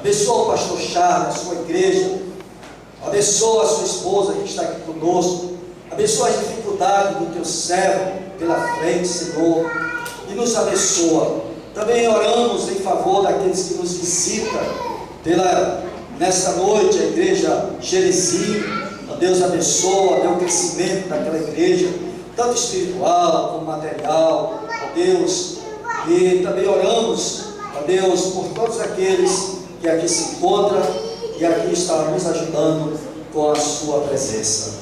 Abençoa o pastor Charles, a sua igreja. Abençoa a sua esposa que está aqui conosco. Abençoa as dificuldades do teu servo pela frente, Senhor. E nos abençoa. Também oramos em favor daqueles que nos visitam nesta noite, a igreja Jerezim. Ó Deus, abençoa, dê o crescimento daquela igreja, tanto espiritual como material, ó Deus. E também oramos, ó Deus, por todos aqueles que aqui se encontram e aqui estão nos ajudando com a sua presença.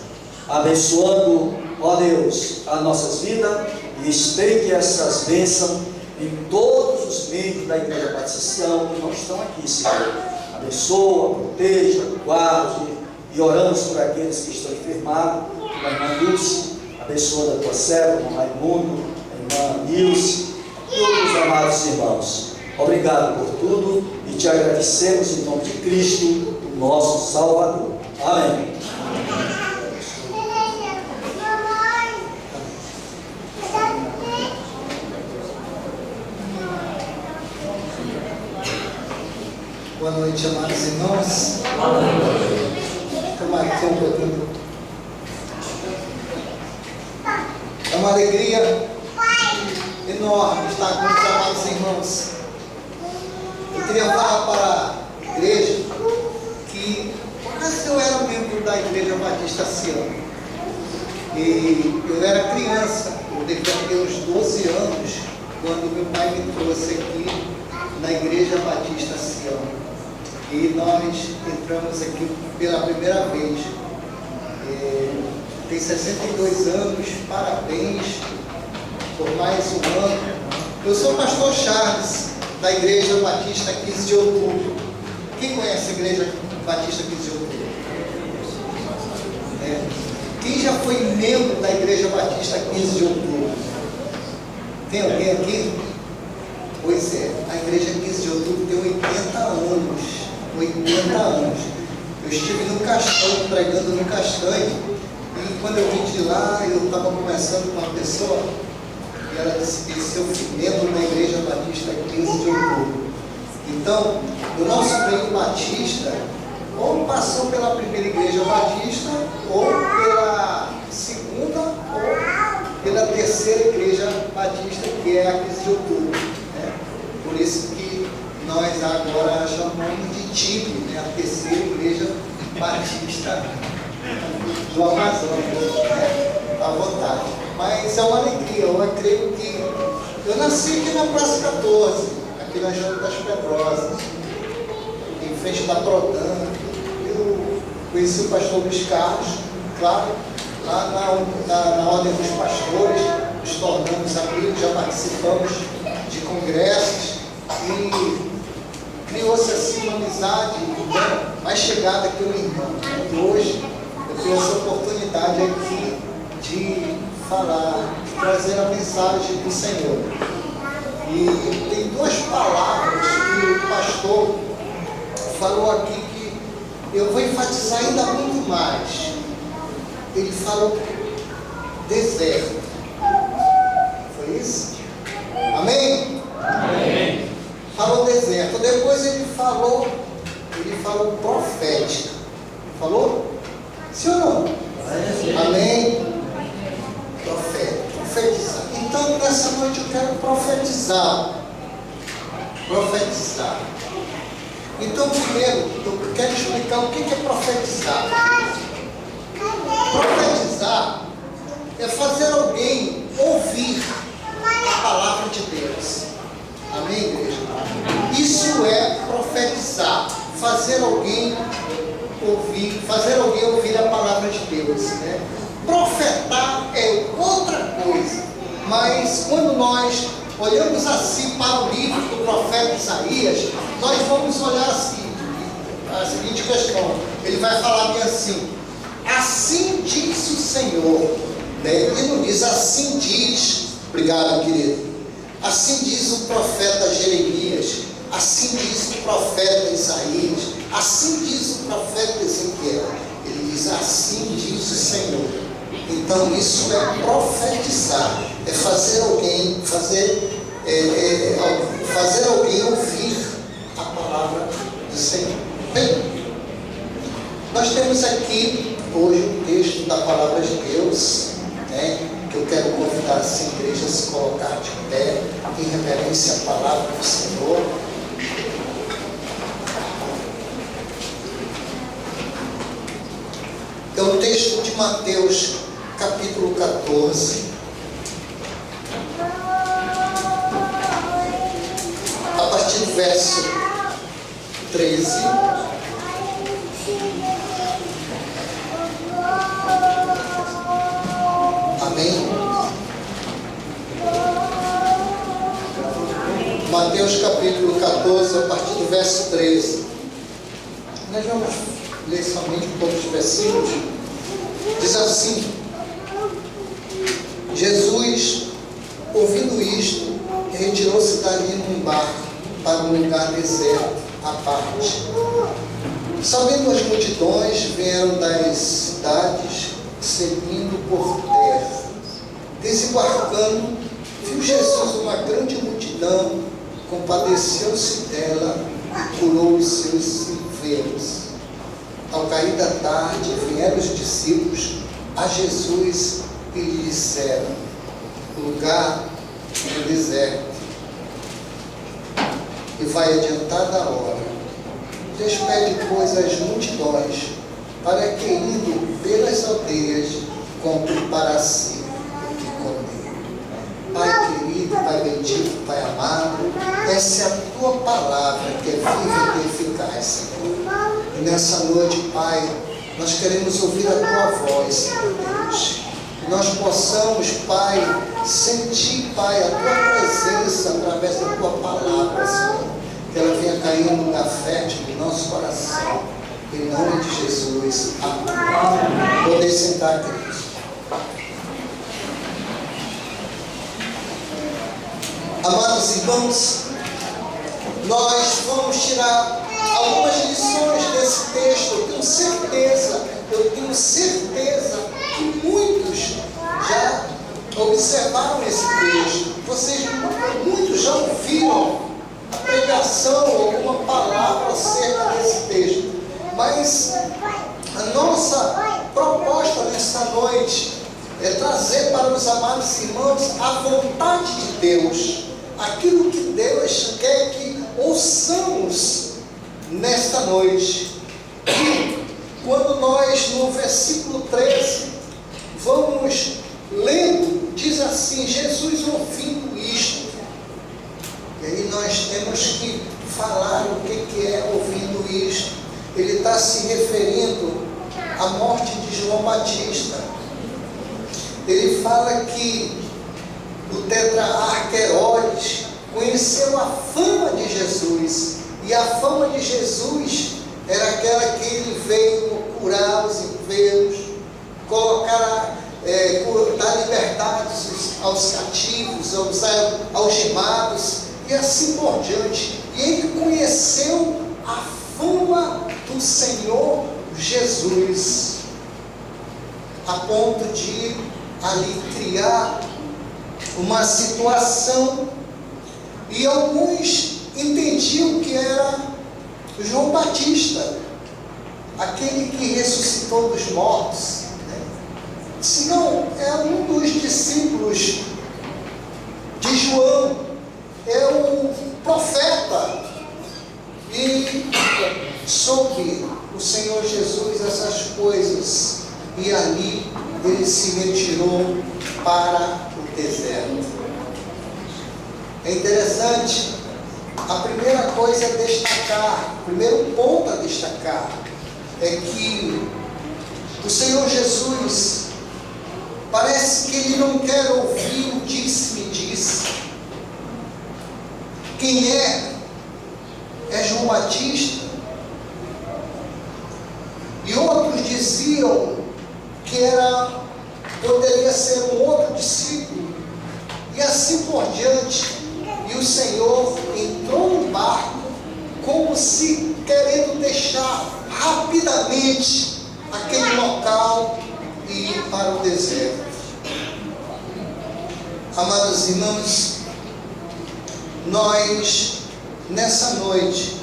Abençoando, ó Deus, as nossas vidas e estende essas bênçãos em todos os membros da Igreja Batista Sião que não estão aqui, Senhor. Abençoa, proteja, guarde e oramos por aqueles que estão enfermados, pela irmã Dulce, abençoa a tua serva, irmão Raimundo, a irmã Nilce e outros amados irmãos. Obrigado por tudo e te agradecemos em nome de Cristo, o nosso Salvador. Amém. Boa noite, amados irmãos. Boa noite. Tomar aqui um pouquinho. É uma alegria enorme estar com os amados irmãos. Eu queria falar para a igreja que antes eu era membro da Igreja Batista Sião. E eu era criança, eu devia ter uns 12 anos, quando meu pai me trouxe aqui na Igreja Batista Sião. E nós entramos aqui pela primeira vez. Tem 62 anos, parabéns por mais um ano. Eu sou o pastor Charles, da Igreja Batista 15 de Outubro. Quem conhece a Igreja Batista 15 de Outubro? Quem já foi membro da Igreja Batista 15 de Outubro? Tem alguém aqui? Pois é, a Igreja 15 de Outubro tem 80 anos. 80 anos. Eu estive no Castanho, pregando no Castanho, e quando eu vim de lá, eu estava conversando com uma pessoa, e ela disse que eu fui membro da Igreja Batista 15 de Outubro. Então, o nosso meio batista, ou passou pela primeira Igreja Batista, ou pela segunda, ou pela terceira Igreja Batista, que é a 15 de Outubro. Né? Por isso que nós agora chamamos de TIB, a terceira Igreja Batista do Amazonas, à vontade. Mas é uma alegria, eu creio que eu nasci aqui na Praça 14, aqui na Jânio das Pedrosas, em frente da Prodan. Eu conheci o pastor Luiz Carlos, claro, lá na Ordem dos Pastores, nos tornamos amigos, já participamos de congressos e criou-se assim uma amizade mais chegada que o irmão. E hoje eu tenho essa oportunidade aqui de falar, de trazer a mensagem do Senhor. E tem duas palavras que o pastor falou aqui que eu vou enfatizar ainda muito mais. Ele falou deserto. Foi isso? Amém? Amém. Falou deserto. Depois ele falou profética. Falou? Sim ou não? Amém? Profetizar. Então, nessa noite eu quero profetizar. Profetizar. Então, primeiro, eu quero explicar o que é profetizar. Profetizar é fazer alguém ouvir a palavra de Deus. Amém, igreja? Isso é profetizar. Fazer alguém ouvir a palavra de Deus, né? Profetar é outra coisa, mas quando nós olhamos assim para o livro do profeta Isaías, nós vamos olhar assim, a seguinte questão, ele vai falar bem assim diz o Senhor, né? Ele não diz assim diz, obrigado querido, assim diz o profeta Jeremias, assim diz o profeta Isaías, assim diz o profeta Ezequiel. Ele diz assim diz o Senhor. Então isso é profetizar, é fazer alguém ouvir a palavra do Senhor. Bem, nós temos aqui hoje um texto da Palavra de Deus, né, que eu quero convidar as igrejas a se colocar de pé em reverência à Palavra do Senhor. É o texto de Mateus, capítulo 14, a partir do verso 13. Amém? Mateus capítulo 14, a partir do verso 13. Nós vamos ler somente um pouco de versículos. Diz assim: Jesus, ouvindo isto, retirou-se dali num barco para um lugar deserto à parte. Sabendo as multidões, vieram das cidades, seguindo por terra. Desembarcando, viu Jesus uma grande multidão, compadeceu-se dela e curou os seus enfermos. Ao cair da tarde, vieram os discípulos a Jesus e lhe disseram: o lugar é deserto e vai adiantada a hora. Despede, pois, as multidões, para que, indo pelas aldeias, comprem para si o que comer. Pai querido, Pai bendito, Pai amado, essa é a tua palavra que é viva e eficaz, Senhor. E nessa noite, Pai, nós queremos ouvir a tua voz, Senhor Deus. Que nós possamos, Pai, sentir, Pai, a tua presença através da tua palavra, Senhor. Que ela venha cair no lugar fértil em nosso coração. Em nome de Jesus. Amém. Podem sentar, queridos. Amados irmãos, nós vamos tirar algumas lições desse texto. Eu tenho certeza que muitos já observaram esse texto. Muitos já ouviram a pregação, alguma palavra acerca desse texto. Mas a nossa proposta nesta noite é trazer para os amados irmãos a vontade de Deus, aquilo que Deus quer que ouçamos nesta noite. E quando nós, no versículo 13, vamos lendo, diz assim: Jesus ouvindo isto. E aí nós temos que falar o que é ouvindo isto. Ele está se referindo à morte de João Batista. Ele fala que o tetrarca Herodes conheceu a fama de Jesus. E a fama de Jesus era aquela que ele veio curar os enfermos, dar liberdade aos cativos, aos algemados, e assim por diante. E ele conheceu a fama do Senhor Jesus, a ponto de ali criar uma situação, e alguns entendiam que era João Batista, aquele que ressuscitou dos mortos, né? Se não, é um dos discípulos de João, é um profeta. E soube o Senhor Jesus essas coisas, e ali ele se retirou para o deserto. É interessante, a primeira coisa a destacar, o primeiro ponto a destacar, é que o Senhor Jesus parece que ele não quer ouvir o disse-me disse. Quem é João Batista. E outros diziam que poderia ser um outro discípulo, e assim por diante. E o Senhor entrou no barco, como se querendo deixar rapidamente aquele local e ir para o deserto. Amados irmãos, nós nessa noite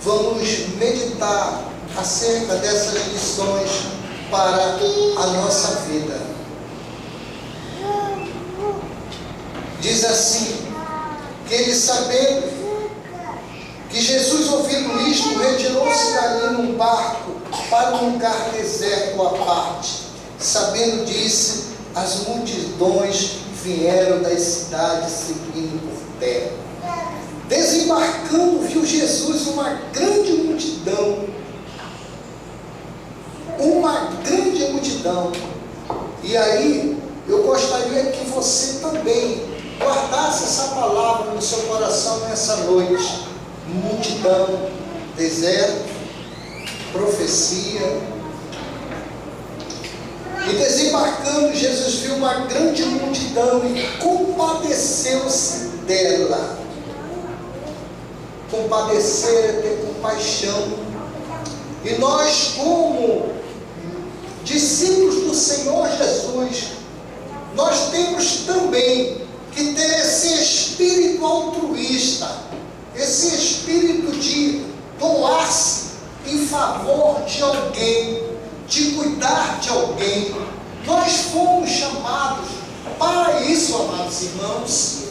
vamos meditar acerca dessas lições para a nossa vida. Diz assim, que ele, sabendo que Jesus, ouvindo isto, retirou-se dali num barco para um lugar deserto à parte. Sabendo disso, as multidões vieram das cidades seguindo por terra. Desembarcando, viu Jesus uma grande multidão. Uma grande multidão. E aí, eu gostaria que você também guardasse essa palavra no seu coração nessa noite. Multidão, deserto, profecia. E desembarcando, Jesus viu uma grande multidão e compadeceu-se dela. Compadecer é ter compaixão. E nós, como discípulos do Senhor Jesus, nós temos também que ter esse espírito altruísta, esse espírito de doar-se em favor de alguém, de cuidar de alguém. Nós fomos chamados para isso, amados irmãos,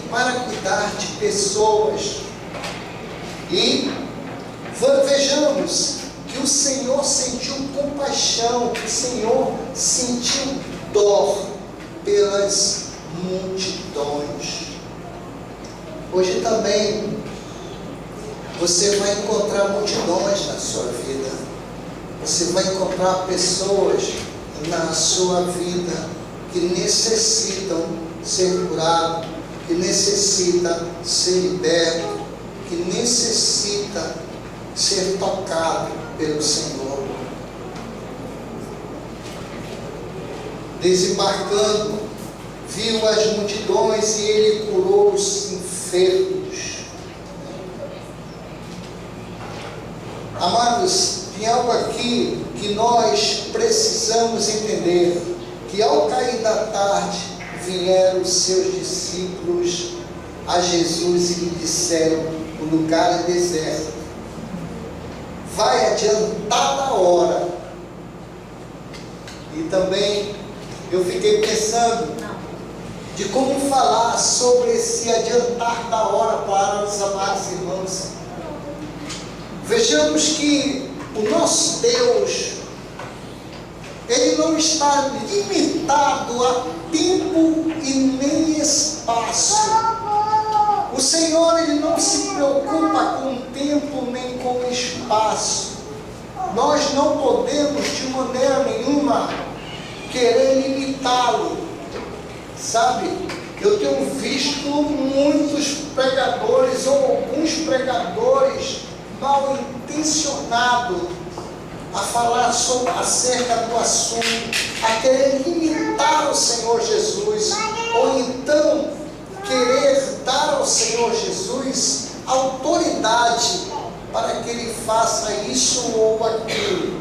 para cuidar de pessoas. E vejamos que o Senhor sentiu compaixão, que o Senhor sentiu dor pelas multidões. Hoje também você vai encontrar multidões na sua vida. Você vai encontrar pessoas na sua vida que necessitam ser curadas, que necessitam ser libertos, que necessitam ser tocados pelo Senhor. Desembarcando, viu as multidões e ele curou os enfermos. Amados, tem algo aqui que nós precisamos entender, que ao cair da tarde vieram os seus discípulos a Jesus e lhe disseram: o lugar é deserto, vai adiantar da hora. E também eu fiquei pensando de como falar sobre esse adiantar da hora para os amados irmãos. Vejamos que o nosso Deus, Ele não está limitado a tempo e nem espaço. O Senhor, Ele não se preocupa com tempo nem com espaço. Nós não podemos de maneira nenhuma querer limitá-lo. Sabe, eu tenho visto muitos pregadores ou alguns pregadores mal intencionados a falar acerca do assunto, a querer limitar o Senhor Jesus, ou então querer dar ao Senhor Jesus autoridade para que Ele faça isso ou aquilo.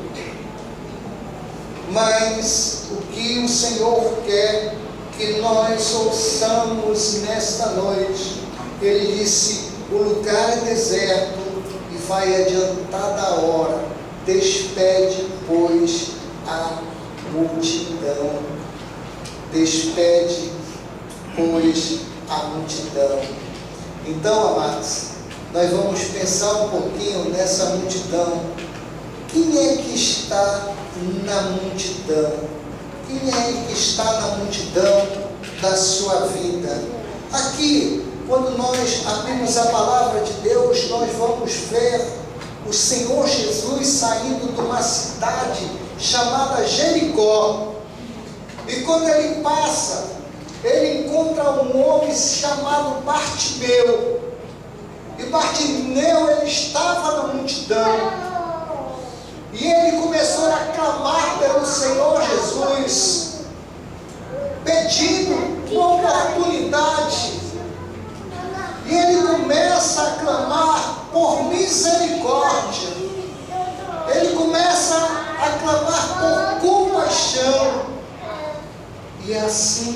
Mas o que o Senhor quer que nós ouçamos nesta noite, Ele disse: o lugar é deserto e vai adiantar da hora, despede, pois, a multidão. Despede, pois, a multidão. Então, amados, nós vamos pensar um pouquinho nessa multidão. Quem é que está na multidão? Quem é que está na multidão da sua vida? Aqui, quando nós abrimos a palavra de Deus, nós vamos ver o Senhor Jesus saindo de uma cidade chamada Jericó. E quando Ele passa, Ele encontra um homem chamado Bartimeu. E Bartimeu, ele estava na multidão. E ele começou a clamar pelo Senhor Jesus, pedindo uma oportunidade. E ele começa a clamar por misericórdia. Ele começa a clamar por compaixão. E é assim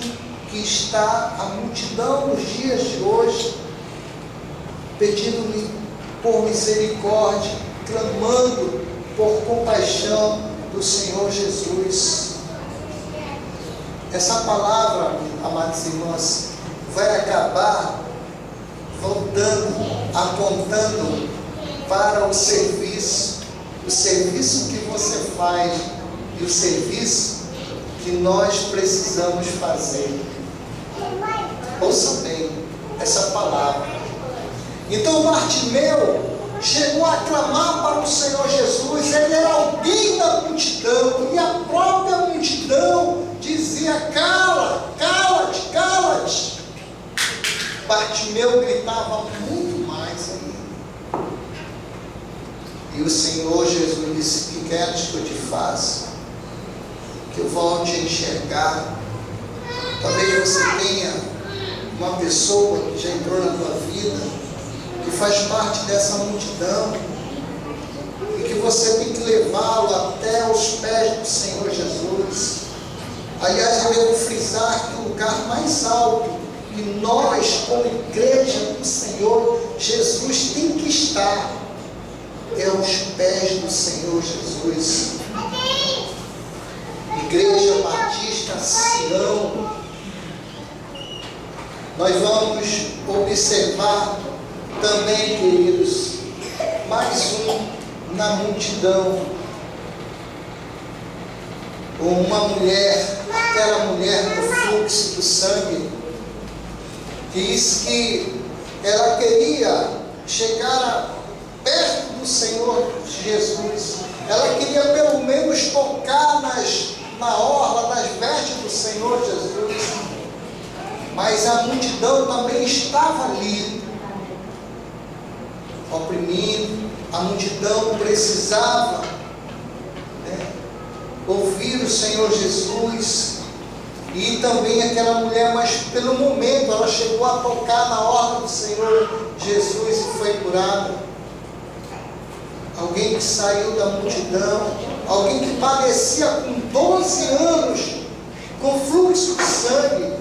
que está a multidão nos dias de hoje, pedindo por misericórdia, clamando por compaixão do Senhor Jesus. Essa palavra, amados irmãos, vai acabar voltando, apontando para o serviço que você faz e o serviço que nós precisamos fazer. Ouça bem essa palavra. Então Bartimeu chegou a clamar para o Senhor Jesus. Ele era alguém da multidão, e a própria multidão dizia: cala, cala-te, cala-te. Bartimeu gritava muito mais ainda. E o Senhor Jesus disse: que queres que eu te faça? Que eu volte a enxergar. Talvez você tenha uma pessoa que já entrou na tua vida, que faz parte dessa multidão, e que você tem que levá-lo até os pés do Senhor Jesus. Aliás, eu devo frisar que o lugar mais alto que nós, como igreja do Senhor Jesus, tem que estar é aos pés do Senhor Jesus. Igreja Batista Sião. Nós vamos observar também, queridos, mais um na multidão. Uma mulher, aquela mulher do fluxo do sangue, diz que ela queria chegar perto do Senhor Jesus. Ela queria pelo menos tocar na orla, nas vestes do Senhor Jesus. Mas a multidão também estava ali, oprimindo. A multidão precisava ouvir o Senhor Jesus. E também aquela mulher, mas pelo momento ela chegou a tocar na orla do Senhor Jesus e foi curada. Alguém que saiu da multidão, alguém que padecia com 12 anos, com fluxo de sangue,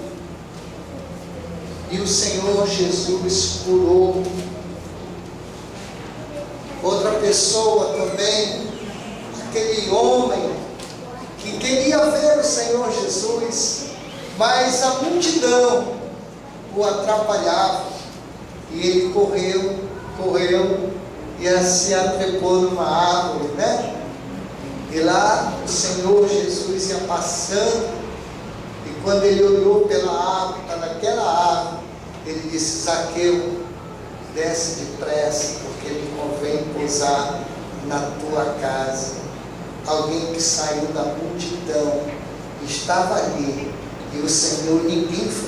e o Senhor Jesus curou. Outra pessoa também, aquele homem que queria ver o Senhor Jesus, mas a multidão o atrapalhava, e ele correu e se atrepou numa árvore, E lá o Senhor Jesus ia passando, e quando ele olhou pela árvore, está naquela árvore, ele disse: Zaqueu, desce depressa, porque me convém pousar na tua casa. Alguém que saiu da multidão estava ali, e o Senhor,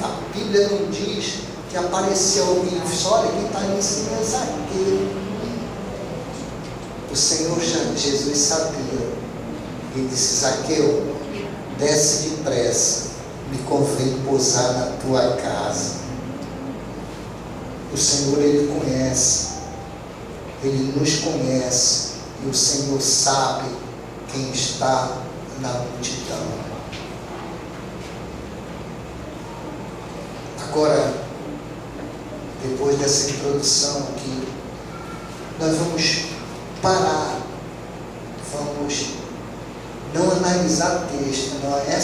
a Bíblia não diz que apareceu alguém e disse: olha, quem está ali em cima é Zaqueu. O Senhor Jesus sabia. Ele disse: Zaqueu, desce depressa, me convém pousar na tua casa. O Senhor, Ele conhece, Ele nos conhece, e o Senhor sabe quem está na multidão. Agora, depois dessa introdução aqui, nós vamos parar, vamos não analisar texto, não é